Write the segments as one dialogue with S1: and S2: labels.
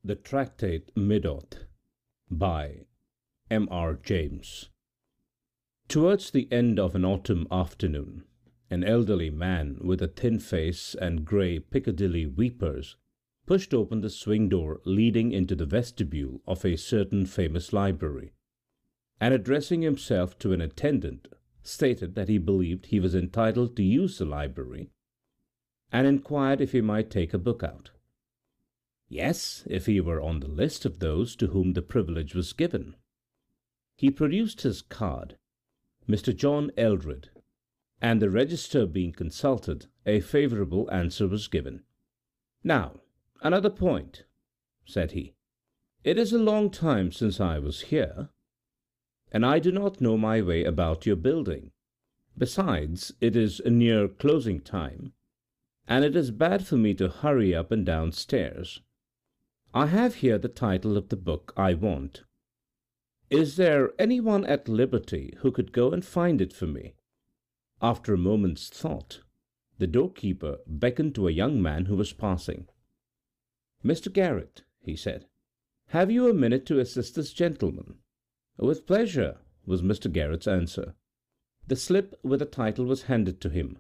S1: The Tractate Middoth by M.R. James. Towards the end of an autumn afternoon, an elderly man with a thin face and grey Piccadilly weepers pushed open the swing door leading into the vestibule of a certain famous library, and addressing himself to an attendant, stated that he believed he was entitled to use the library, and inquired if he might take a book out. Yes, if he were on the list of those to whom the privilege was given. He produced his card, Mr. John Eldred, and the register being consulted, a favourable answer was given. "Now, another point," said he. "It is a long time since I was here, and I do not know my way about your building. Besides, it is near closing time, and it is bad for me to hurry up and down stairs. I have here the title of the book I want. Is there anyone at liberty who could go and find it for me?" After a moment's thought, the doorkeeper beckoned to a young man who was passing. "Mr. Garrett," he said, "have you a minute to assist this gentleman?" "With pleasure," was Mr. Garrett's answer. The slip with the title was handed to him.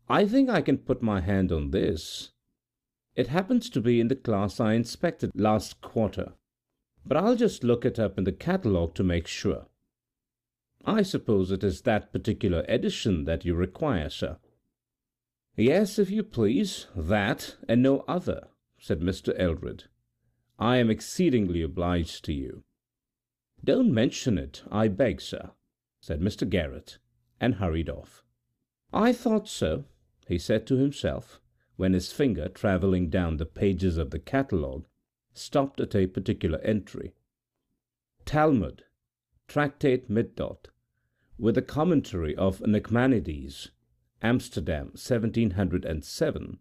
S1: "I think I can put my hand on this. It happens to be in the class I inspected last quarter, but I'll just look it up in the catalogue to make sure. I suppose it is that particular edition that you require, sir?" "Yes, if you please, that and no other," said Mr. Eldred. "I am exceedingly obliged to you." "Don't mention it, I beg, sir," said Mr. Garrett, and hurried off. "I thought so," he said to himself, when his finger, travelling down the pages of the catalogue, stopped at a particular entry. "Talmud, Tractate Middoth, with the commentary of Nachmanides, Amsterdam, 1707,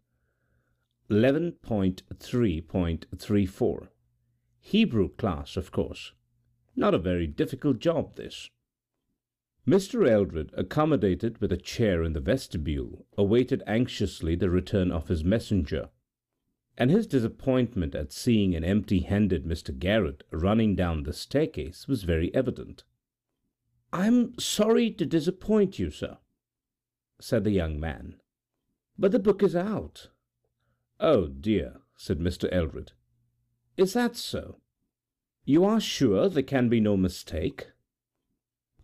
S1: 11.3.34. Hebrew class, of course. Not a very difficult job, this." Mr. Eldred, accommodated with a chair in the vestibule, awaited anxiously the return of his messenger, and his disappointment at seeing an empty-handed Mr. Garrett running down the staircase was very evident. "I'm sorry to disappoint you, sir," said the young man, "but the book is out." "Oh, dear," said Mr. Eldred. "Is that so? You are sure there can be no mistake?"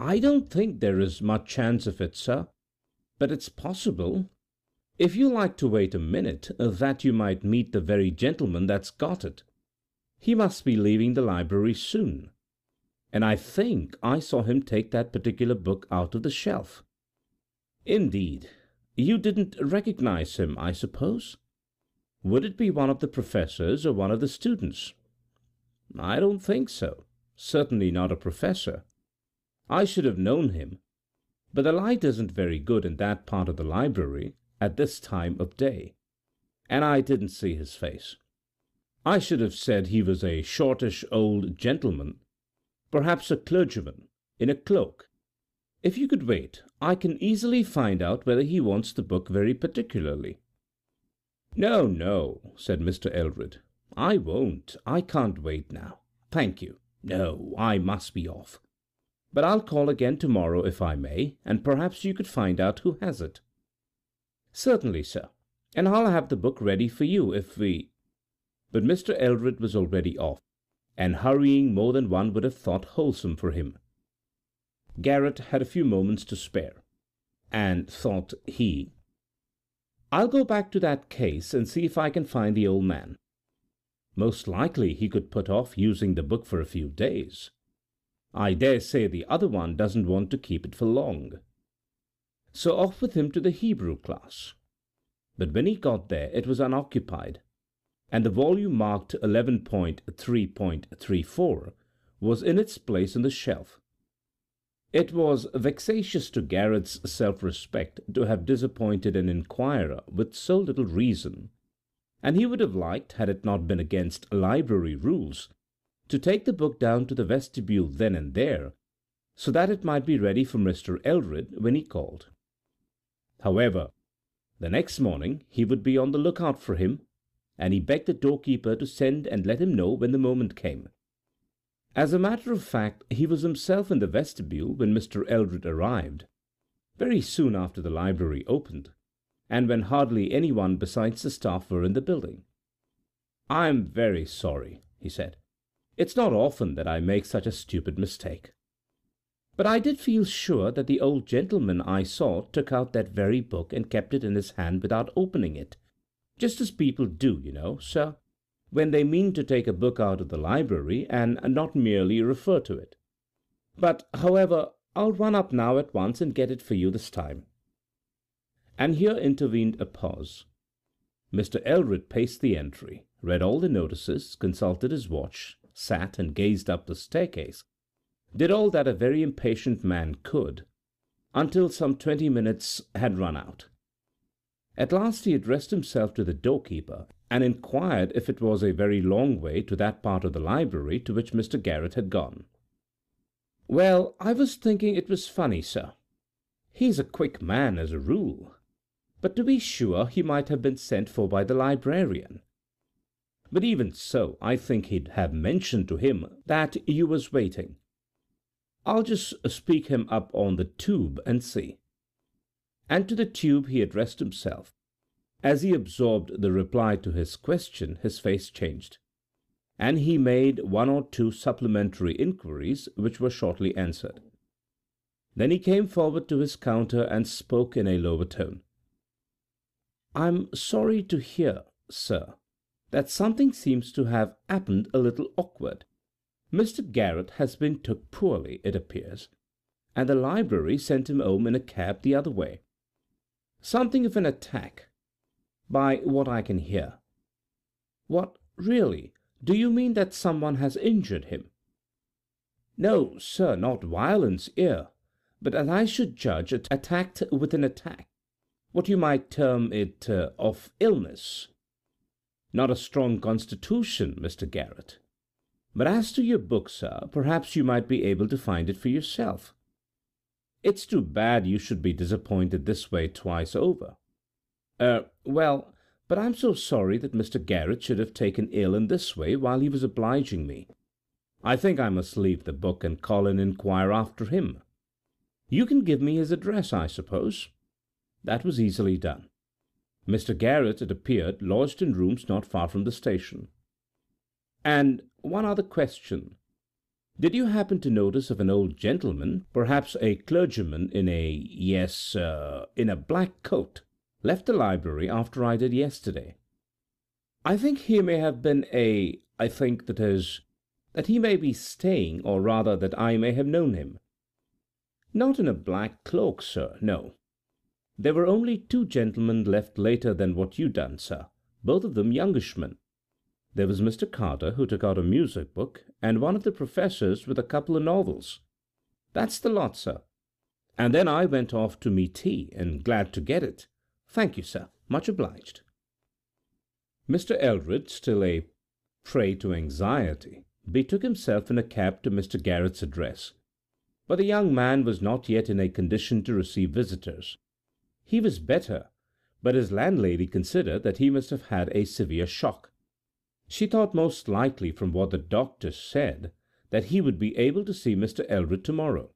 S1: "I don't think there is much chance of it, sir, but it's possible. If you like to wait a minute, that you might meet the very gentleman that's got it. He must be leaving the library soon, and I think I saw him take that particular book out of the shelf." "Indeed. You didn't recognize him, I suppose? Would it be one of the professors or one of the students?" "I don't think so. Certainly not a professor. I should have known him, but the light isn't very good in that part of the library at this time of day, and I didn't see his face. I should have said he was a shortish old gentleman, perhaps a clergyman, in a cloak. If you could wait, I can easily find out whether he wants the book very particularly." "No, no," said Mr. Eldred. "I won't. I can't wait now. Thank you. No, I must be off. But I'll call again tomorrow if I may, and perhaps you could find out who has it." "Certainly, sir, and I'll have the book ready for you if we—" But Mr. Eldred was already off, and hurrying more than one would have thought wholesome for him. Garrett had a few moments to spare, and thought he, "I'll go back to that case and see if I can find the old man. Most likely he could put off using the book for a few days. I dare say the other one doesn't want to keep it for long." So off with him to the Hebrew class. But when he got there it was unoccupied, and the volume marked 11.3.34 was in its place on the shelf. It was vexatious to Garrett's self-respect to have disappointed an inquirer with so little reason, and he would have liked, had it not been against library rules, to take the book down to the vestibule then and there, so that it might be ready for Mr. Eldred when he called. However, the next morning he would be on the lookout for him, and he begged the doorkeeper to send and let him know when the moment came. As a matter of fact, he was himself in the vestibule when Mr. Eldred arrived, very soon after the library opened, and when hardly anyone besides the staff were in the building. "I'm very sorry," he said. "It's not often that I make such a stupid mistake. But I did feel sure that the old gentleman I saw took out that very book and kept it in his hand without opening it, just as people do, sir, when they mean to take a book out of the library and not merely refer to it. But, however, I'll run up now at once and get it for you this time." And here intervened a pause. Mr. Eldred paced the entry, read all the notices, consulted his watch, sat and gazed up the staircase, did all that a very impatient man could, until some 20 minutes had run out. At last he addressed himself to the doorkeeper and inquired if it was a very long way to that part of the library to which Mr. Garrett had gone. "Well, I was thinking it was funny, sir. He's a quick man as a rule, but to be sure he might have been sent for by the librarian. But even so, I think he'd have mentioned to him that you was waiting. I'll just speak him up on the tube and see." And to the tube he addressed himself. As he absorbed the reply to his question, his face changed, and he made 1 or 2 supplementary inquiries which were shortly answered. Then he came forward to his counter and spoke in a lower tone. "I'm sorry to hear, sir, that something seems to have happened a little awkward. Mr. Garrett has been took poorly, it appears, and the library sent him home in a cab the other way. Something of an attack, by what I can hear." "What, really? Do you mean that someone has injured him?" "No, sir, not violence here, but as I should judge, attacked with an attack. What you might term it of illness. Not a strong constitution, Mr. Garrett. But as to your book, sir, perhaps you might be able to find it for yourself. It's too bad you should be disappointed this way twice over. Well, but I'm so sorry that Mr. Garrett should have taken ill in this way while he was obliging me. I think I must leave the book and call and inquire after him. You can give me his address, I suppose?" That was easily done. Mr. Garrett, it appeared, lodged in rooms not far from the station. "And one other question. Did you happen to notice of an old gentleman, perhaps a clergyman, in a black coat, left the library after I did yesterday? I think he may have been that he may be staying, or rather that I may have known him. Not in a black cloak, sir, no. There were only 2 gentlemen left later than what you done, sir, both of them youngish men. There was Mr. Carter, who took out a music book, and one of the professors with a couple of novels. That's the lot, sir. And then I went off to me tea, and glad to get it. Thank you, sir. Much obliged." Mr. Eldred, still a prey to anxiety, betook himself in a cab to Mr. Garrett's address. But the young man was not yet in a condition to receive visitors. He was better, but his landlady considered that he must have had a severe shock. She thought most likely, from what the doctor said, that he would be able to see Mr. Eldred tomorrow.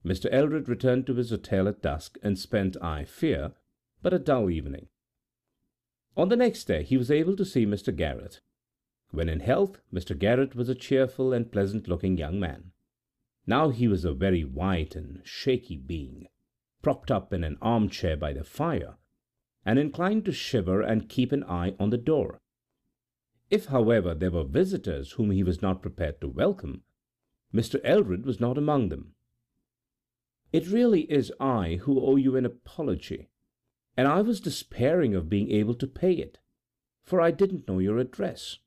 S1: Mr. Eldred returned to his hotel at dusk, and spent, I fear, but a dull evening. On the next day he was able to see Mr. Garrett. When in health, Mr. Garrett was a cheerful and pleasant-looking young man. Now he was a very white and shaky being, propped up in an armchair by the fire, and inclined to shiver and keep an eye on the door. If, however, there were visitors whom he was not prepared to welcome, Mr. Eldred was not among them. "It really is I who owe you an apology, and I was despairing of being able to pay it, for I didn't know your address.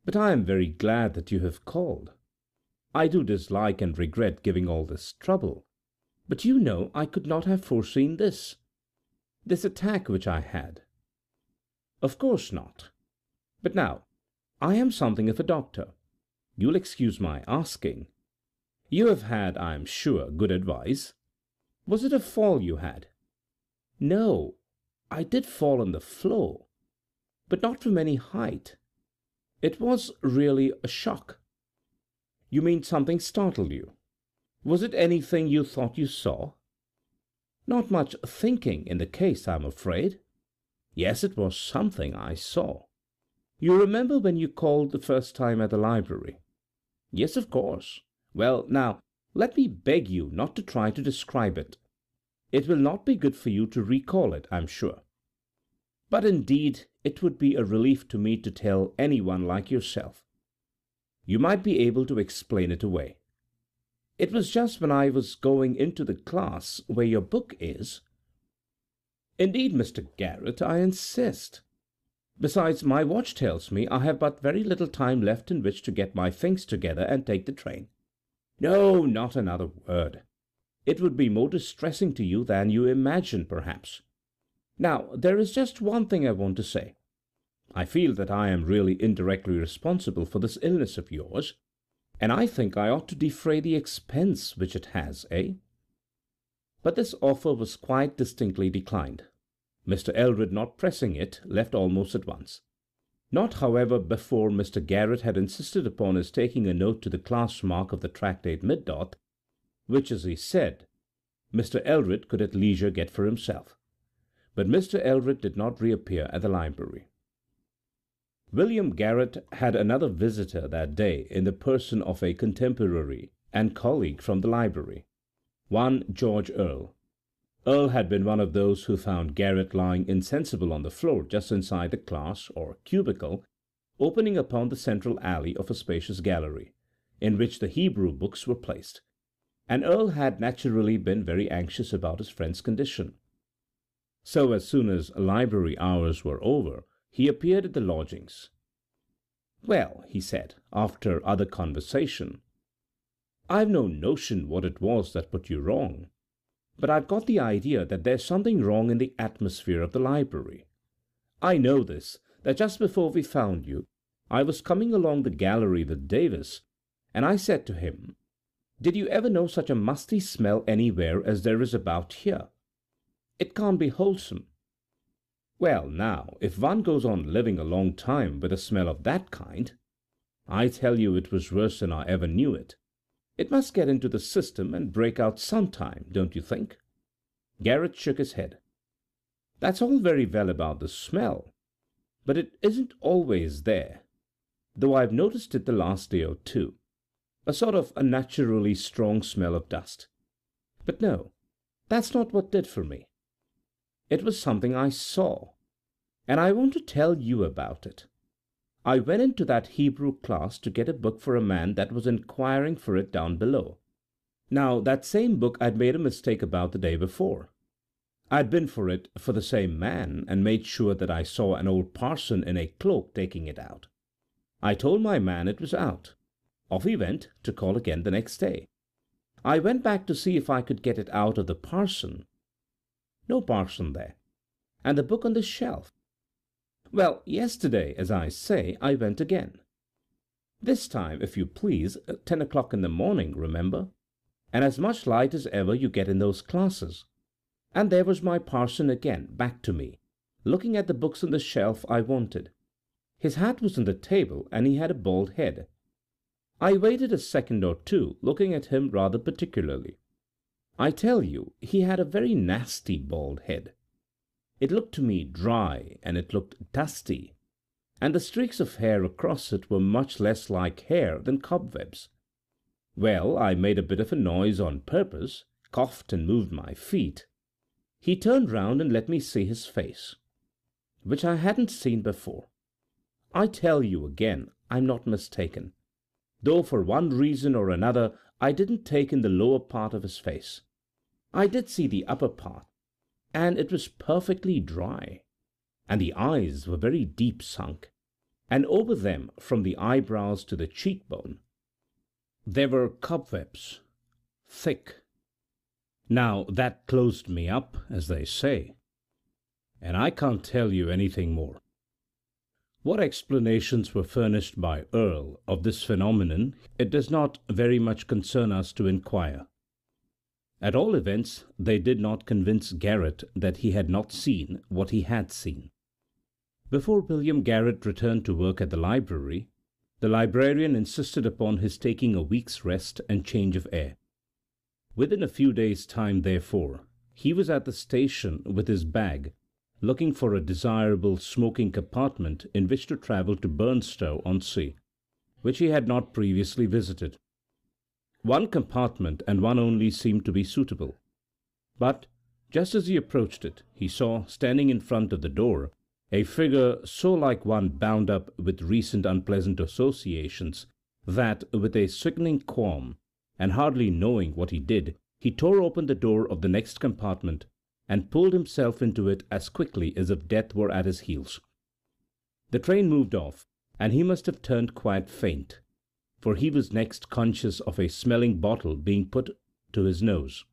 S1: But I am very glad that you have called. I do dislike and regret giving all this trouble, but you know I could not have foreseen this attack which I had. Of course not. But now, I am something of a doctor. You'll excuse my asking. You have had, I am sure, good advice. Was it a fall you had?" "No, I did fall on the floor." but not from any height. It was really a shock." "You mean something startled you? Was it anything you thought you saw?" "Not much thinking in the case, I'm afraid. Yes, it was something I saw. You remember when you called the first time at the library?" "Yes, of course." "Well, now, let me beg you not to try to describe it. It will not be good for you to recall it, I'm sure. But indeed it would be a relief to me to tell anyone like yourself. You might be able to explain it away. It was just when I was going into the class where your book is." "Indeed, Mr. Garrett, I insist. Besides, my watch tells me I have but very little time left in which to get my things together and take the train." "No, not another word. It would be more distressing to you than you imagine, perhaps. Now, there is just one thing I want to say. I feel that I am really indirectly responsible for this illness of yours, and I think I ought to defray the expense which it has, eh?" But this offer was quite distinctly declined. Mr. Elred, not pressing it, left almost at once. Not, however, before Mr. Garrett had insisted upon his taking a note to the class mark of the Tractate Middoth, which, as he said, Mr. Elred could at leisure get for himself. But Mr. Elred did not reappear at the library. William Garrett had another visitor that day in the person of a contemporary and colleague from the library, one George Earle. Earle had been one of those who found Garrett lying insensible on the floor just inside the class or cubicle opening upon the central alley of a spacious gallery, in which the Hebrew books were placed, and Earle had naturally been very anxious about his friend's condition. So as soon as library hours were over, he appeared at the lodgings. "Well," he said, after other conversation, "I've no notion what it was that put you wrong, but I've got the idea that there's something wrong in the atmosphere of the library. I know this, that just before we found you, I was coming along the gallery with Davis, and I said to him, 'Did you ever know such a musty smell anywhere as there is about here? It can't be wholesome.' Well, now, if one goes on living a long time with a smell of that kind, I tell you it was worse than I ever knew it. It must get into the system and break out sometime, don't you think?" Garrett shook his head. "That's all very well about the smell, but it isn't always there, though I've noticed it the last day or two, a sort of unnaturally strong smell of dust. But no, that's not what did for me. It was something I saw, and I want to tell you about it. I went into that Hebrew class to get a book for a man that was inquiring for it down below. Now, that same book I'd made a mistake about the day before. I'd been for it for the same man, and made sure that I saw an old parson in a cloak taking it out. I told my man it was out. Off he went to call again the next day. I went back to see if I could get it out of the parson. No parson there, and the book on the shelf. Well, yesterday, as I say, I went again. This time, if you please, 10 o'clock in the morning, remember, and as much light as ever you get in those classes. And there was my parson again, back to me, looking at the books on the shelf I wanted. His hat was on the table, and he had a bald head. I waited a second or two, looking at him rather particularly. I tell you, he had a very nasty bald head. It looked to me dry, and it looked dusty, and the streaks of hair across it were much less like hair than cobwebs. Well, I made a bit of a noise on purpose, coughed and moved my feet. He turned round and let me see his face, which I hadn't seen before. I tell you again, I'm not mistaken, though for one reason or another I didn't take in the lower part of his face. I did see the upper part, and it was perfectly dry, and the eyes were very deep sunk, and over them, from the eyebrows to the cheekbone, there were cobwebs, thick. Now that closed me up, as they say, and I can't tell you anything more. What explanations were furnished by Earle of this phenomenon it does not very much concern us to inquire. At all events, they did not convince Garrett that he had not seen what he had seen. Before William Garrett returned to work at the library, the librarian insisted upon his taking a week's rest and change of air. Within a few days' time, therefore, he was at the station with his bag, looking for a desirable smoking compartment in which to travel to Burnstow-on-Sea, which he had not previously visited. One compartment, and one only, seemed to be suitable. But, just as he approached it, he saw, standing in front of the door, a figure so like one bound up with recent unpleasant associations that, with a sickening qualm, and hardly knowing what he did, he tore open the door of the next compartment and pulled himself into it as quickly as if death were at his heels. The train moved off, and he must have turned quite faint, for he was next conscious of a smelling bottle being put to his nose.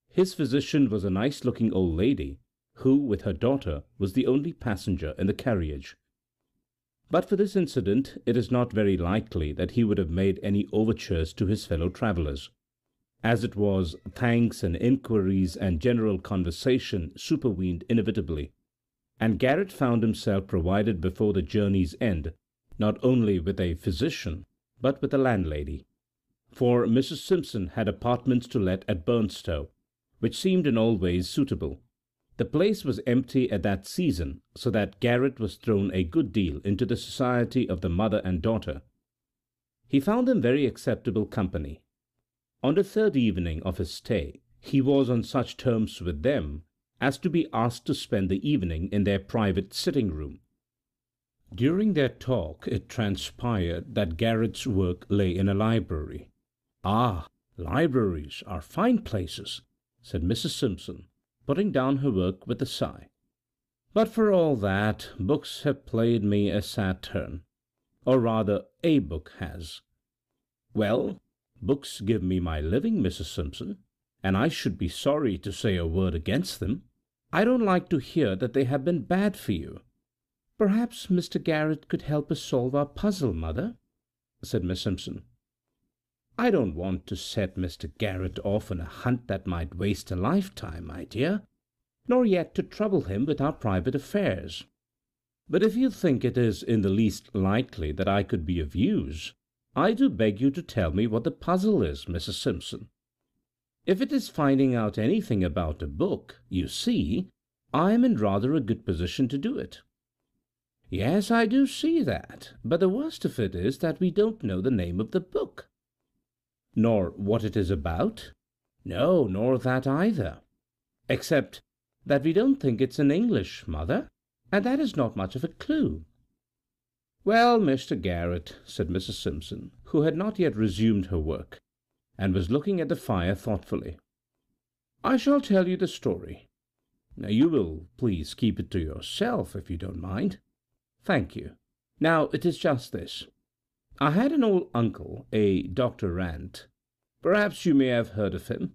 S1: His physician was a nice-looking old lady, who, with her daughter, was the only passenger in the carriage. But for this incident, it is not very likely that he would have made any overtures to his fellow travellers. As it was, thanks and inquiries and general conversation supervened inevitably, and Garrett found himself provided before the journey's end, not only with a physician, but with a landlady. For Mrs. Simpson had apartments to let at Burnstow, which seemed in all ways suitable. The place was empty at that season, so that Garrett was thrown a good deal into the society of the mother and daughter. He found them very acceptable company. On the third evening of his stay, he was on such terms with them as to be asked to spend the evening in their private sitting-room. During their talk it transpired that Garrett's work lay in a library. "Ah, libraries are fine places," said Mrs. Simpson, putting down her work with a sigh. "But for all that, books have played me a sad turn. Or rather, a book has." "Well, books give me my living, Mrs. Simpson, and I should be sorry to say a word against them. I don't like to hear that they have been bad for you." "Perhaps Mr. Garrett could help us solve our puzzle, mother," said Miss Simpson. "I don't want to set Mr. Garrett off on a hunt that might waste a lifetime, my dear, nor yet to trouble him with our private affairs. But if you think it is in the least likely that I could be of use, I do beg you to tell me what the puzzle is, Mrs. Simpson. If it is finding out anything about a book, you see, I am in rather a good position to do it." "Yes, I do see that, but the worst of it is that we don't know the name of the book." "Nor what it is about?" "No, nor that either. Except that we don't think it's in English, mother, and that is not much of a clue." "Well, Mr. Garrett," said Mrs. Simpson, who had not yet resumed her work, and was looking at the fire thoughtfully, "I shall tell you the story. Now you will please keep it to yourself, if you don't mind." "Thank you. Now it is just this. I had an old uncle, a Dr. Rant. Perhaps you may have heard of him.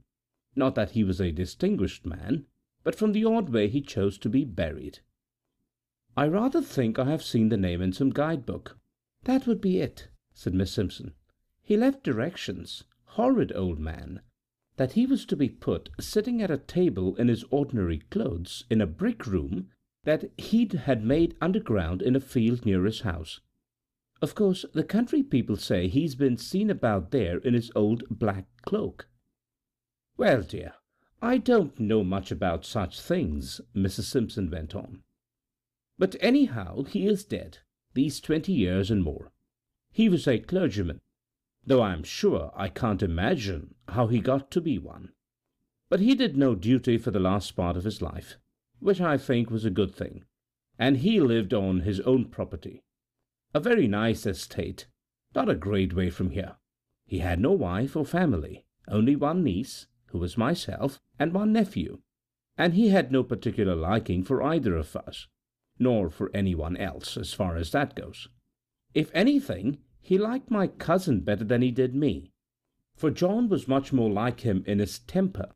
S1: Not that he was a distinguished man, but from the odd way he chose to be buried. I rather think I have seen the name in some guide-book." "That would be it," said Miss Simpson. "He left directions, horrid old man, that he was to be put sitting at a table in his ordinary clothes in a brick room that he'd had made underground in a field near his house. Of course, the country people say he's been seen about there in his old black cloak." "Well, dear, I don't know much about such things," Mrs. Simpson went on. "But anyhow he is dead, these 20 years and more. He was a clergyman, though I am sure I can't imagine how he got to be one. But he did no duty for the last part of his life, which I think was a good thing, and he lived on his own property. A very nice estate, not a great way from here. He had no wife or family, only one niece, who was myself, and one nephew, and he had no particular liking for either of us, nor for anyone else, as far as that goes. If anything, he liked my cousin better than he did me, for John was much more like him in his temper,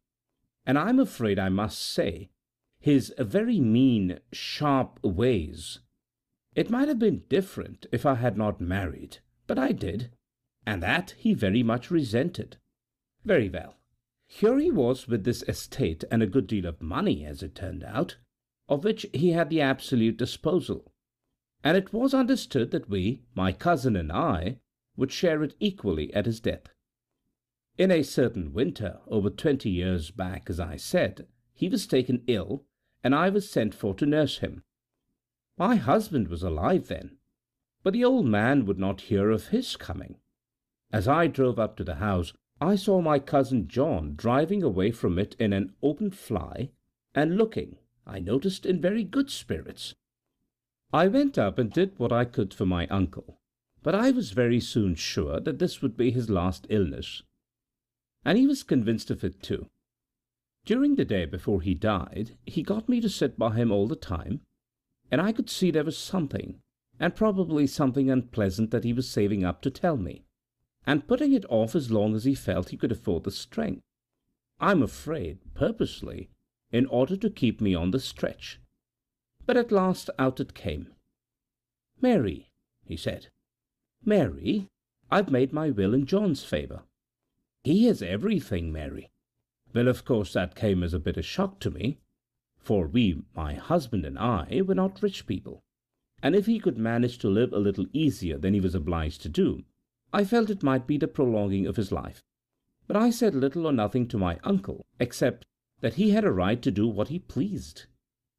S1: and I'm afraid I must say, his very mean, sharp ways. It might have been different if I had not married, but I did, and that he very much resented. Very well. Here he was with this estate and a good deal of money, as it turned out, of which he had the absolute disposal, and it was understood that we, my cousin and I, would share it equally at his death. In a certain winter, over 20 years back, as I said, he was taken ill, and I was sent for to nurse him. My husband was alive then, but the old man would not hear of his coming. As I drove up to the house, I saw my cousin John driving away from it in an open fly, and looking, I noticed, in very good spirits. I went up and did what I could for my uncle, but I was very soon sure that this would be his last illness, and he was convinced of it too. During the day before he died, he got me to sit by him all the time, and I could see there was something, and probably something unpleasant, that he was saving up to tell me, and putting it off as long as he felt he could afford the strength. I'm afraid, purposely, in order to keep me on the stretch. But at last out it came. "Mary," he said, "Mary, I've made my will in John's favour. He has everything, Mary." Well, of course, that came as a bit of shock to me, for we, my husband and I, were not rich people, and if he could manage to live a little easier than he was obliged to do, I felt it might be the prolonging of his life. But I said little or nothing to my uncle, except that he had a right to do what he pleased,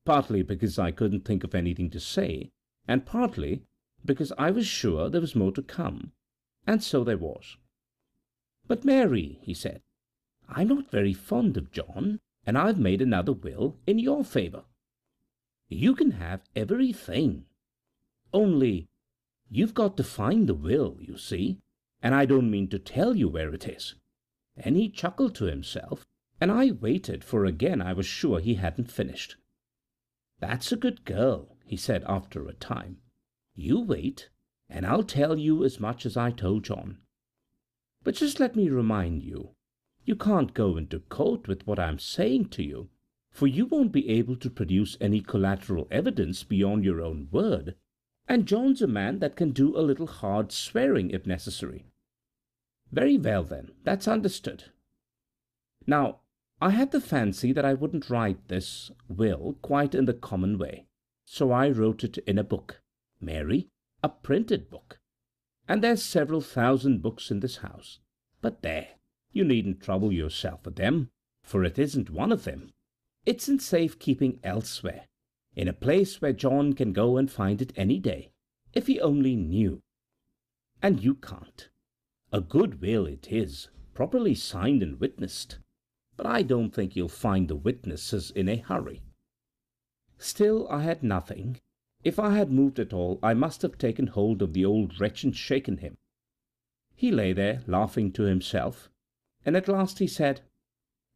S1: partly because I couldn't think of anything to say, and partly because I was sure there was more to come, and so there was. "But, Mary," he said, "I'm not very fond of John, and I've made another will in your favour. You can have everything. Only you've got to find the will, you see, and I don't mean to tell you where it is." And he chuckled to himself, and I waited, for again I was sure he hadn't finished. "That's a good girl," he said after a time. "You wait, and I'll tell you as much as I told John. But just let me remind you, you can't go into court with what I'm saying to you, for you won't be able to produce any collateral evidence beyond your own word, and John's a man that can do a little hard swearing if necessary." "Very well, then, that's understood. Now, I had the fancy that I wouldn't write this will quite in the common way, so I wrote it in a book, Mary, a printed book. And there's several thousand books in this house, but there, you needn't trouble yourself with them, for it isn't one of them. It's in safe keeping elsewhere, in a place where John can go and find it any day, if he only knew. And you can't. A good will it is, properly signed and witnessed, but I don't think you'll find the witnesses in a hurry." Still I had nothing. If I had moved at all, I must have taken hold of the old wretch and shaken him. He lay there, laughing to himself, and at last he said,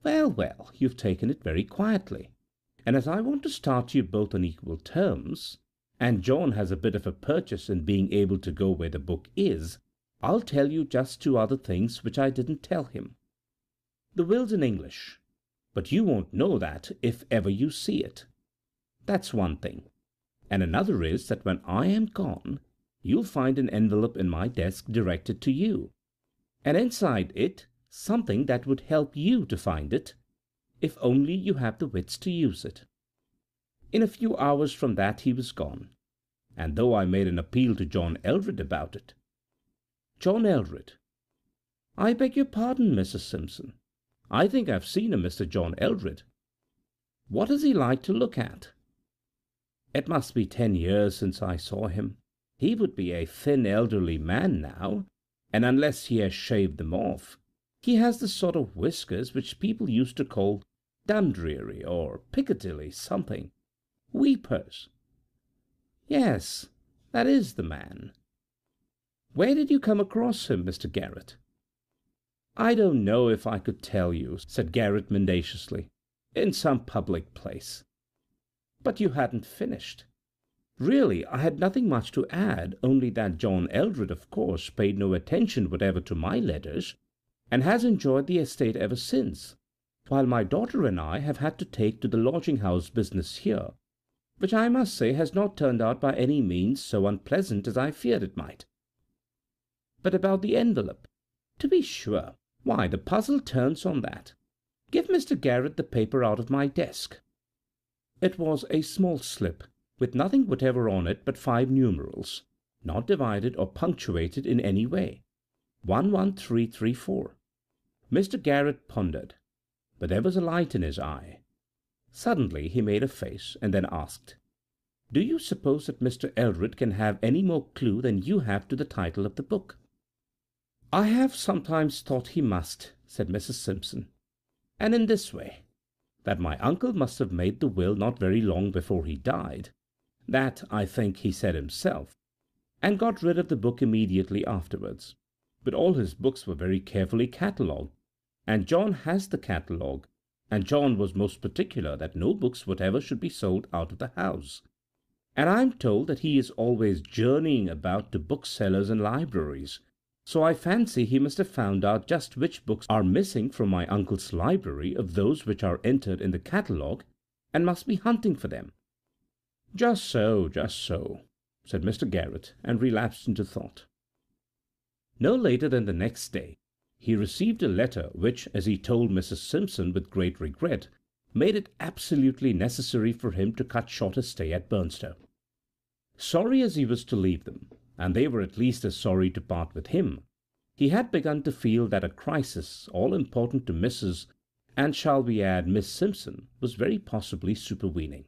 S1: "Well, well, you've taken it very quietly, and as I want to start you both on equal terms, and John has a bit of a purchase in being able to go where the book is, I'll tell you just 2 other things which I didn't tell him. The will's in English, but you won't know that if ever you see it. That's one thing. And another is that when I am gone, you'll find an envelope in my desk directed to you, and inside it something that would help you to find it, if only you have the wits to use it." In a few hours from that he was gone, and though I made an appeal to John Eldred about it. "John Eldred." "I beg your pardon, Mrs. Simpson. I think I've seen a Mr. John Eldred. What is he like to look at?" "It must be 10 years since I saw him. He would be a thin elderly man now, and unless he has shaved them off, he has the sort of whiskers which people used to call Dundreary or Piccadilly something. Weepers." "Yes, that is the man. Where did you come across him, Mr. Garrett?" "I don't know if I could tell you," said Garrett mendaciously. "In some public place." "But you hadn't finished." "Really, I had nothing much to add, only that John Eldred, of course, paid no attention whatever to my letters, and has enjoyed the estate ever since, while my daughter and I have had to take to the lodging-house business here, which I must say has not turned out by any means so unpleasant as I feared it might. But about the envelope, to be sure, why, the puzzle turns on that. Give Mr. Garrett the paper out of my desk." It was a small slip, with nothing whatever on it but 5 numerals, not divided or punctuated in any way. 11334. Mr. Garrett pondered, but there was a light in his eye. Suddenly he made a face, and then asked, "Do you suppose that Mr. Eldred can have any more clue than you have to the title of the book?" "I have sometimes thought he must," said Mrs. Simpson, "and in this way, that my uncle must have made the will not very long before he died. That, I think, he said himself, and got rid of the book immediately afterwards. But all his books were very carefully catalogued, and John has the catalogue, and John was most particular that no books whatever should be sold out of the house. And I am told that he is always journeying about to booksellers and libraries, so I fancy he must have found out just which books are missing from my uncle's library of those which are entered in the catalogue, and must be hunting for them." Just so, said Mr. Garrett, and relapsed into thought. No later than the next day, he received a letter which, as he told Mrs. Simpson with great regret, made it absolutely necessary for him to cut short his stay at Burnstow. Sorry as he was to leave them, and they were at least as sorry to part with him, he had begun to feel that a crisis, all important to Mrs. and shall we add Miss Simpson, was very possibly supervening.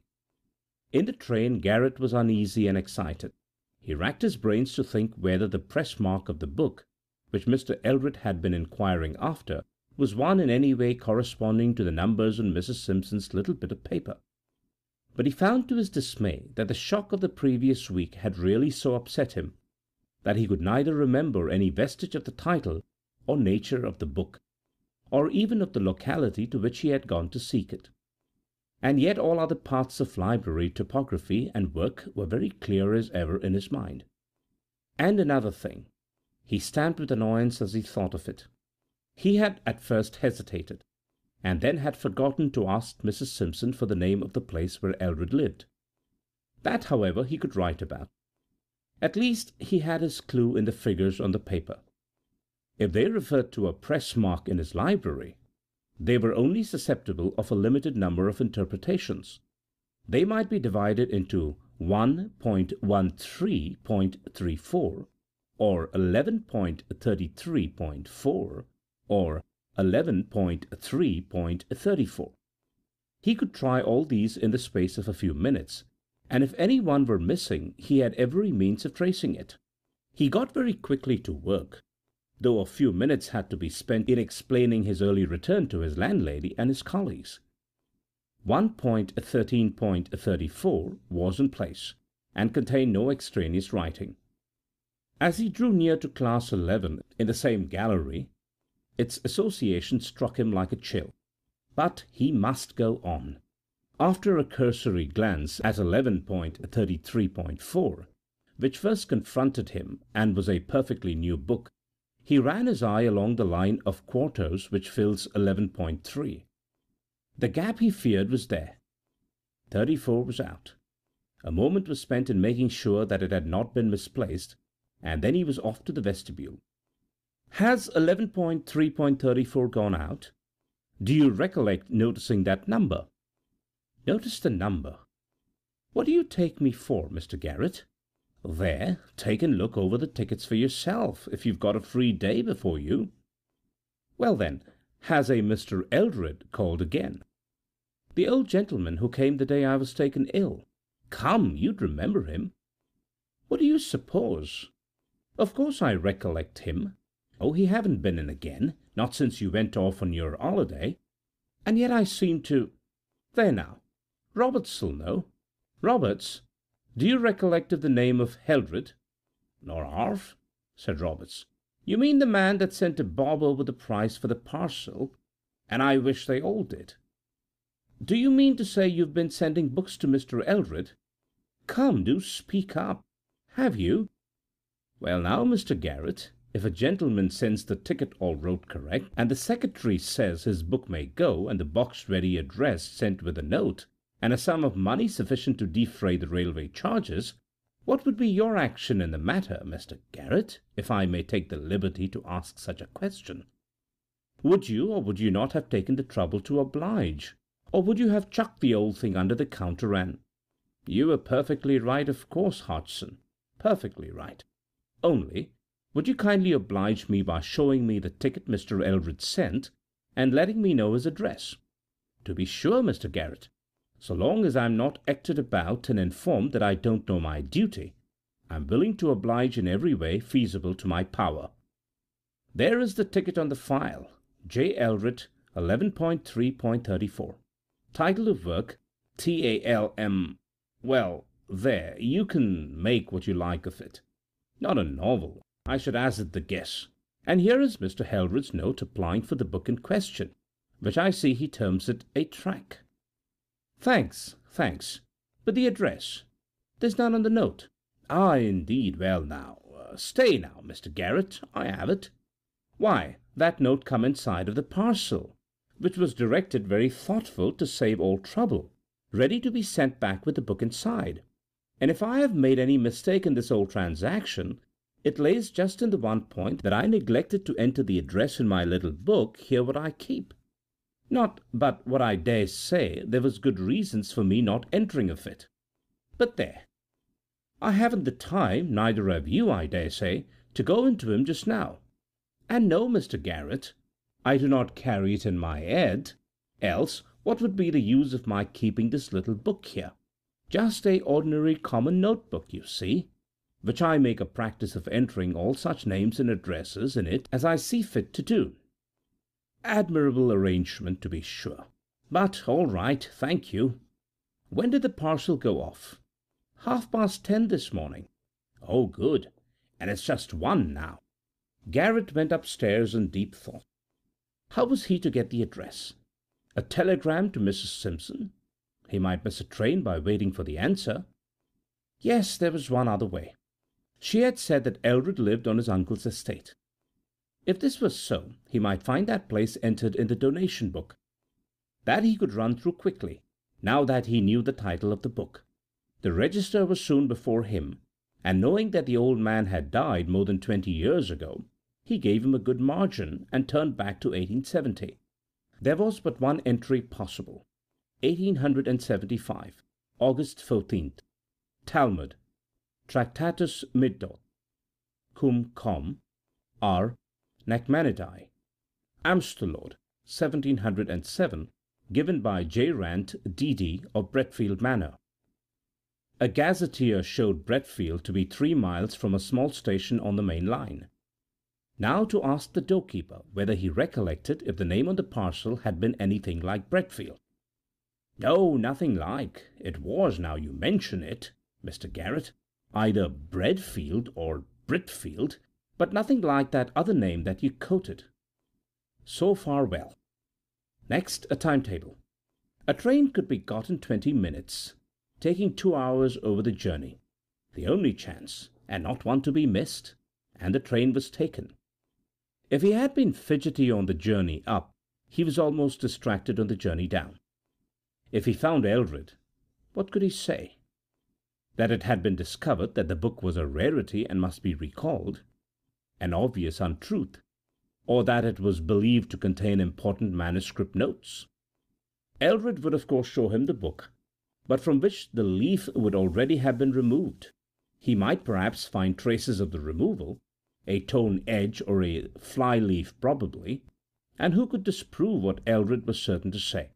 S1: In the train Garrett was uneasy and excited. He racked his brains to think whether the press mark of the book, which Mr. Eldred had been inquiring after, was one in any way corresponding to the numbers on Mrs. Simpson's little bit of paper. But he found to his dismay that the shock of the previous week had really so upset him that he could neither remember any vestige of the title or nature of the book, or even of the locality to which he had gone to seek it. And yet all other parts of library topography and work were very clear as ever in his mind. And another thing, he stamped with annoyance as he thought of it. He had at first hesitated, and then had forgotten to ask Mrs. Simpson for the name of the place where Eldred lived. That, however, he could write about. At least he had his clue in the figures on the paper. If they referred to a press mark in his library, they were only susceptible of a limited number of interpretations. They might be divided into 1.13.34, or 11.33.4, or 11.3.34. He could try all these in the space of a few minutes, and if any one were missing he had every means of tracing it. He got very quickly to work, though a few minutes had to be spent in explaining his early return to his landlady and his colleagues. 1.13.34 was in place, and contained no extraneous writing. As he drew near to Class 11 in the same gallery, its association struck him like a chill. But he must go on. After a cursory glance at 11.33.4, which first confronted him and was a perfectly new book, he ran his eye along the line of quartos which fills 11.3. The gap he feared was there. 34 was out. A moment was spent in making sure that it had not been misplaced, and then he was off to the vestibule. "Has 11.3.34 gone out? Do you recollect noticing that number?" "Notice the number? What do you take me for, Mr. Garrett? There, take and look over the tickets for yourself, if you've got a free day before you." "Well then, has a Mr. Eldred called again?" "The old gentleman who came the day I was taken ill." "Come, you'd remember him." "What do you suppose? Of course I recollect him. Oh, he haven't been in again, not since you went off on your holiday. And yet I seem to— There now, Roberts'll know. Roberts, do you recollect of the name of Eldred?" "Nor half," said Roberts. "You mean the man that sent a bob over the price for the parcel, and I wish they all did. Do you mean to say you've been sending books to Mr. Eldred? Come, do speak up. Have you?" "Well now, Mr. Garrett, if a gentleman sends the ticket all wrote correct, and the secretary says his book may go, and the box ready addressed sent with a note, and a sum of money sufficient to defray the railway charges, what would be your action in the matter, Mr. Garrett, if I may take the liberty to ask such a question? Would you or would you not have taken the trouble to oblige, Or would you have chucked the old thing under the counter and— You were perfectly right, of course, Hodgson. Perfectly right. Only, would you kindly oblige me by showing me the ticket Mr. Eldred sent, and letting me know his address? To be sure, Mr. Garrett. So long as I'm not acted about and informed that I don't know my duty, I'm willing to oblige in every way feasible to my power. There is the ticket on the file. J. Eldred, 11.3.34. Title of work, Talm. Well, there, you can make what you like of it. Not a novel, I should hazard the guess. And here is Mr. Eldred's note applying for the book in question, which I see he terms it a tract. Thanks. But the address? There's none on the note. Ah, indeed. Well, now, stay now, Mr. Garrett, I have it. Why, that note come inside of the parcel, which was directed very thoughtful to save all trouble, ready to be sent back with the book inside. And if I have made any mistake in this old transaction, it lays just in the one point that I neglected to enter the address in my little book here what I keep. Not but what I dare say there was good reasons for me not entering of it. But there, I haven't the time, neither have you, I dare say, to go into him just now. And no, Mr. Garrett, I do not carry it in my head, else what would be the use of my keeping this little book here? Just a ordinary common notebook, you see, which I make a practice of entering all such names and addresses in it as I see fit to do. Admirable arrangement, to be sure. But all right, thank you. When did the parcel go off? 10:30 this morning. Oh, good. And it's just 1 now. Garrett went upstairs in deep thought. How was he to get the address? A telegram to Mrs. Simpson? He might miss a train by waiting for the answer. Yes, there was one other way. She had said that Eldred lived on his uncle's estate. If this was so, he might find that place entered in the donation book. That he could run through quickly, now that he knew the title of the book. The register was soon before him, and knowing that the old man had died more than 20 years ago, he gave him a good margin and turned back to 1870. There was but one entry possible. 1875, August 14th. Talmud, Tractatus Middoth, cum com, R. Nachmanidae, Amstelord, 1707, given by J. Rant, D.D. of Bretfield Manor. A gazetteer showed Bretfield to be 3 miles from a small station on the main line. Now to ask the doorkeeper whether he recollected if the name on the parcel had been anything like Bretfield. No, nothing like. It was, now you mention it, Mr. Garrett, either Bredfield or Britfield, but nothing like that other name that you quoted. So far well. Next, a timetable. A train could be got in 20 minutes, taking 2 hours over the journey. The only chance, and not one to be missed, and the train was taken. If he had been fidgety on the journey up, he was almost distracted on the journey down. If he found Eldred, what could he say? That it had been discovered that the book was a rarity and must be recalled, an obvious untruth, or that it was believed to contain important manuscript notes. Eldred would of course show him the book, but from which the leaf would already have been removed. He might perhaps find traces of the removal, a torn edge or a fly-leaf probably, and who could disprove what Eldred was certain to say?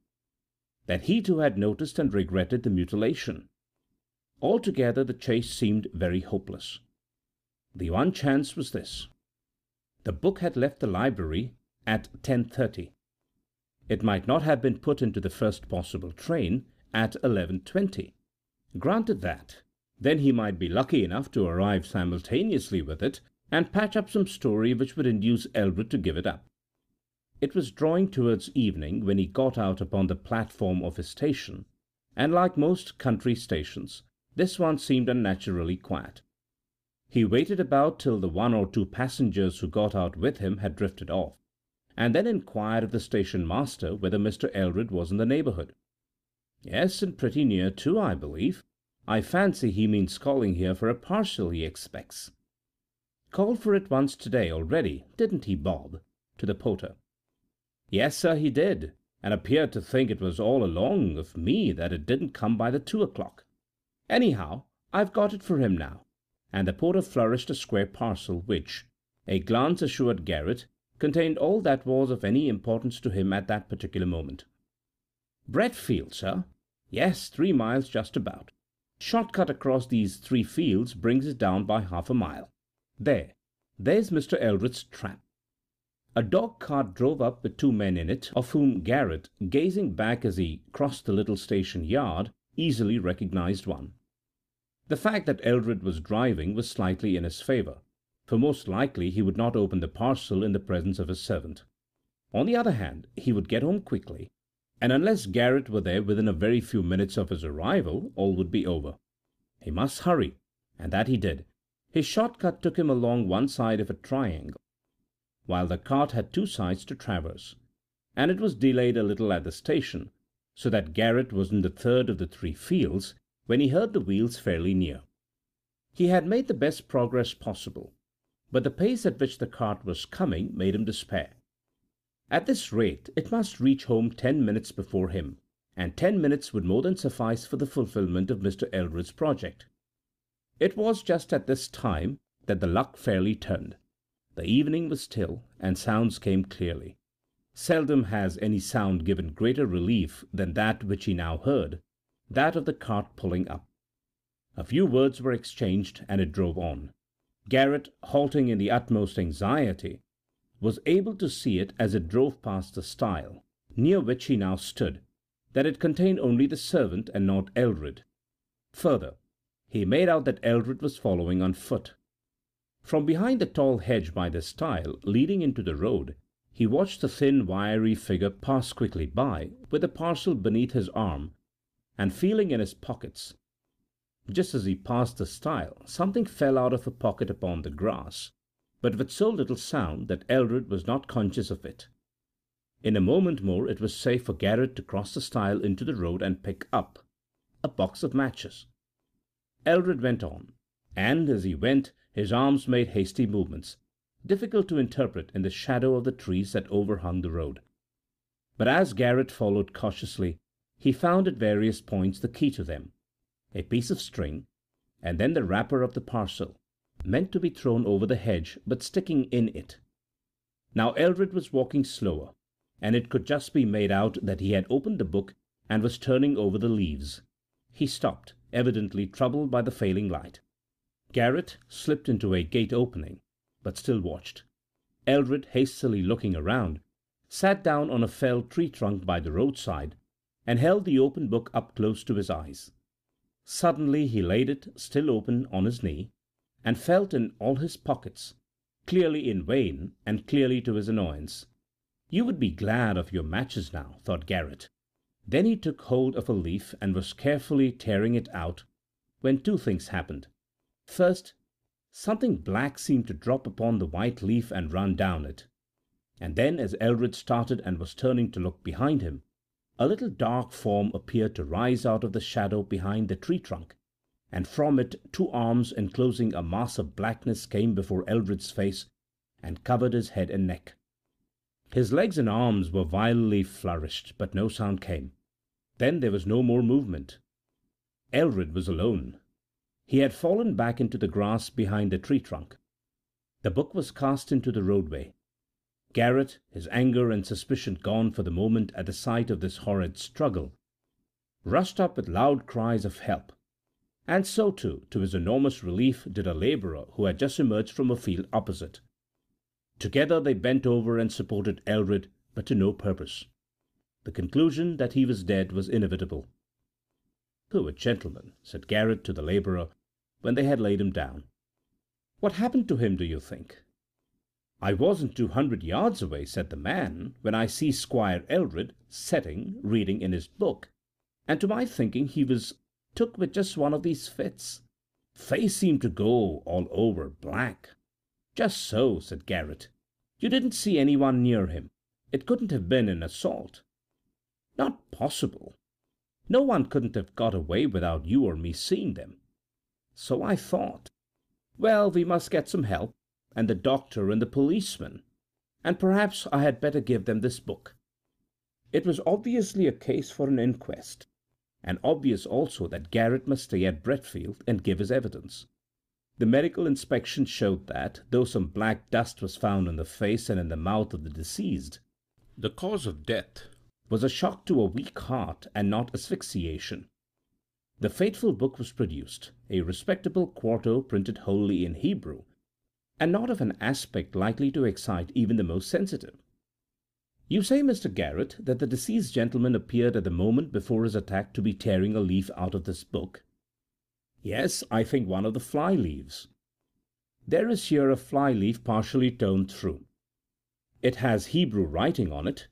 S1: That he too had noticed and regretted the mutilation. Altogether the chase seemed very hopeless. The one chance was this. The book had left the library at 10:30. It might not have been put into the first possible train at 11:20. Granted that, then he might be lucky enough to arrive simultaneously with it and patch up some story which would induce Eldred to give it up. It was drawing towards evening when he got out upon the platform of his station, and like most country stations, this one seemed unnaturally quiet. He waited about till the 1 or 2 passengers who got out with him had drifted off, and then inquired of the station master whether Mr. Eldred was in the neighbourhood. Yes, and pretty near too, I believe. I fancy he means calling here for a parcel he expects. Called for it once to-day already, didn't he, Bob? To the porter. Yes, sir, he did. and appeared to think it was all along of me that it didn't come by the 2 o'clock. Anyhow, I've got it for him now," and the porter flourished a square parcel which, a glance assured Garrett, contained all that was of any importance to him at that particular moment. "Bread field, sir? Yes, 3 miles just about. Short cut across these 3 fields brings it down by half a mile. There's Mr. Eldred's trap." A dog cart drove up with 2 men in it, of whom Garrett, gazing back as he crossed the little station yard, easily recognized one. The fact that Eldred was driving was slightly in his favour, for most likely he would not open the parcel in the presence of his servant. On the other hand, he would get home quickly, and unless Garrett were there within a very few minutes of his arrival, all would be over. He must hurry, and that he did. His short cut took him along one side of a triangle, while the cart had 2 sides to traverse, and it was delayed a little at the station, so that Garrett was in the third of the 3 fields when he heard the wheels fairly near. He had made the best progress possible, but the pace at which the cart was coming made him despair. At this rate it must reach home 10 minutes before him, and 10 minutes would more than suffice for the fulfilment of Mr. Eldred's project. It was just at this time that the luck fairly turned. The evening was still, and sounds came clearly. Seldom has any sound given greater relief than that which he now heard, that of the cart pulling up. A few words were exchanged, and it drove on. Garrett, halting in the utmost anxiety, was able to see it as it drove past the stile, near which he now stood, that it contained only the servant and not Eldred. Further, he made out that Eldred was following on foot. From behind the tall hedge by the stile leading into the road, he watched the thin, wiry figure pass quickly by, with the parcel beneath his arm, and feeling in his pockets. Just as he passed the stile, something fell out of a pocket upon the grass, but with so little sound that Eldred was not conscious of it. In a moment more it was safe for Garrett to cross the stile into the road and pick up a box of matches. Eldred went on, and as he went his arms made hasty movements, difficult to interpret in the shadow of the trees that overhung the road. But as Garrett followed cautiously, he found at various points the key to them, a piece of string, and then the wrapper of the parcel, meant to be thrown over the hedge but sticking in it. Now Eldred was walking slower, and it could just be made out that he had opened the book and was turning over the leaves. He stopped, evidently troubled by the failing light. Garrett slipped into a gate opening, but still watched. Eldred, hastily looking around, sat down on a felled tree trunk by the roadside, and held the open book up close to his eyes. Suddenly he laid it, still open, on his knee, and felt in all his pockets, clearly in vain and clearly to his annoyance. "You would be glad of your matches now," thought Garrett. Then he took hold of a leaf and was carefully tearing it out, when 2 things happened. First, something black seemed to drop upon the white leaf and run down it, and then, as Eldred started and was turning to look behind him, a little dark form appeared to rise out of the shadow behind the tree trunk, and from it 2 arms enclosing a mass of blackness came before Eldred's face and covered his head and neck. His legs and arms were wildly flourished, but no sound came. Then there was no more movement. Eldred was alone. He had fallen back into the grass behind the tree trunk. The book was cast into the roadway. Garrett, his anger and suspicion gone for the moment at the sight of this horrid struggle, rushed up with loud cries of help, and so too, to his enormous relief, did a labourer who had just emerged from a field opposite. Together they bent over and supported Eldred, but to no purpose. The conclusion that he was dead was inevitable. "Poor gentleman," said Garrett to the labourer, when they had laid him down. "What happened to him, do you think?" "I wasn't 200 yards away," said the man, "when I see Squire Eldred setting, reading in his book, and to my thinking he was took with just one of these fits. Face seemed to go all over black." "Just so," said Garrett. "You didn't see anyone near him. It couldn't have been an assault." "Not possible. No one couldn't have got away without you or me seeing them." "So I thought. Well, we must get some help, and the doctor and the policeman, and perhaps I had better give them this book." It was obviously a case for an inquest, and obvious also that Garrett must stay at Bretfield and give his evidence. The medical inspection showed that, though some black dust was found on the face and in the mouth of the deceased, the cause of death was a shock to a weak heart and not asphyxiation. The fateful book was produced, a respectable quarto printed wholly in Hebrew, and not of an aspect likely to excite even the most sensitive. You say, Mr. Garrett, that the deceased gentleman appeared at the moment before his attack to be tearing a leaf out of this book? Yes, I think one of the fly leaves. There is here a fly leaf partially torn through. It has Hebrew writing on it.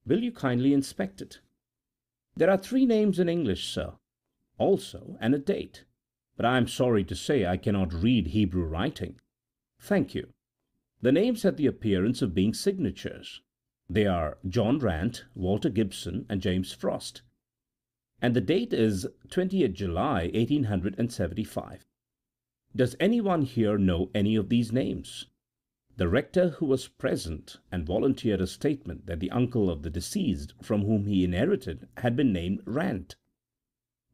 S1: Will you kindly inspect it? There are 3 names in English, sir, also, and a date, but I am sorry to say I cannot read Hebrew writing. Thank you. The names have the appearance of being signatures. They are John Rant, Walter Gibson, and James Frost, and the date is 20th July, 1875. Does anyone here know any of these names? The rector, who was present and volunteered a statement that the uncle of the deceased from whom he inherited had been named Rant.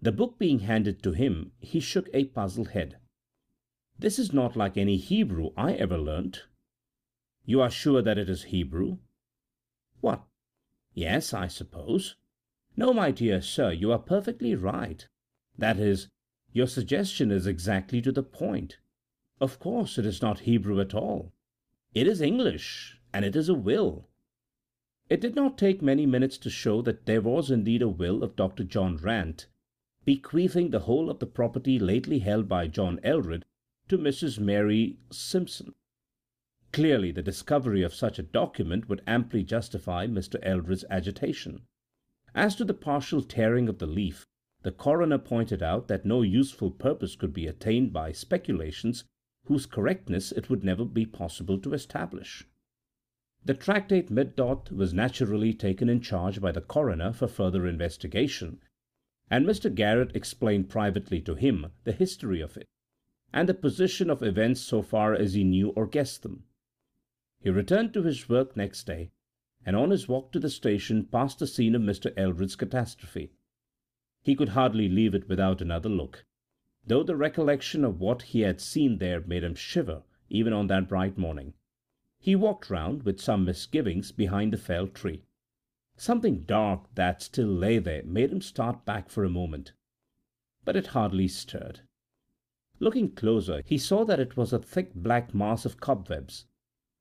S1: The book being handed to him, he shook a puzzled head. This is not like any Hebrew I ever learnt. You are sure that it is Hebrew? What? Yes, I suppose. No, my dear sir, you are perfectly right. That is, your suggestion is exactly to the point. Of course it is not Hebrew at all. It is English, and it is a will. It did not take many minutes to show that there was indeed a will of Dr. John Rant, bequeathing the whole of the property lately held by John Eldred to Mrs. Mary Simpson. Clearly the discovery of such a document would amply justify Mr. Eldred's agitation. As to the partial tearing of the leaf, the coroner pointed out that no useful purpose could be attained by speculations whose correctness it would never be possible to establish. The Tractate Middoth was naturally taken in charge by the coroner for further investigation, and Mr. Garrett explained privately to him the history of it, and the position of events so far as he knew or guessed them. He returned to his work next day, and on his walk to the station passed the scene of Mr. Eldred's catastrophe. He could hardly leave it without another look, though the recollection of what he had seen there made him shiver even on that bright morning. He walked round, with some misgivings, behind the felled tree. Something dark that still lay there made him start back for a moment, but it hardly stirred. Looking closer, he saw that it was a thick black mass of cobwebs,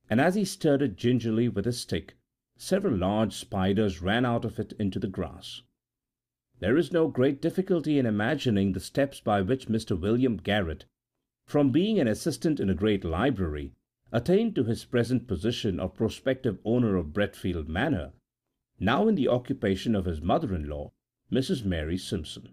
S1: and as he stirred it gingerly with his stick, several large spiders ran out of it into the grass. There is no great difficulty in imagining the steps by which Mr. William Garrett, from being an assistant in a great library, attained to his present position of prospective owner of Bretfield Manor, now in the occupation of his mother-in-law, Mrs. Mary Simpson.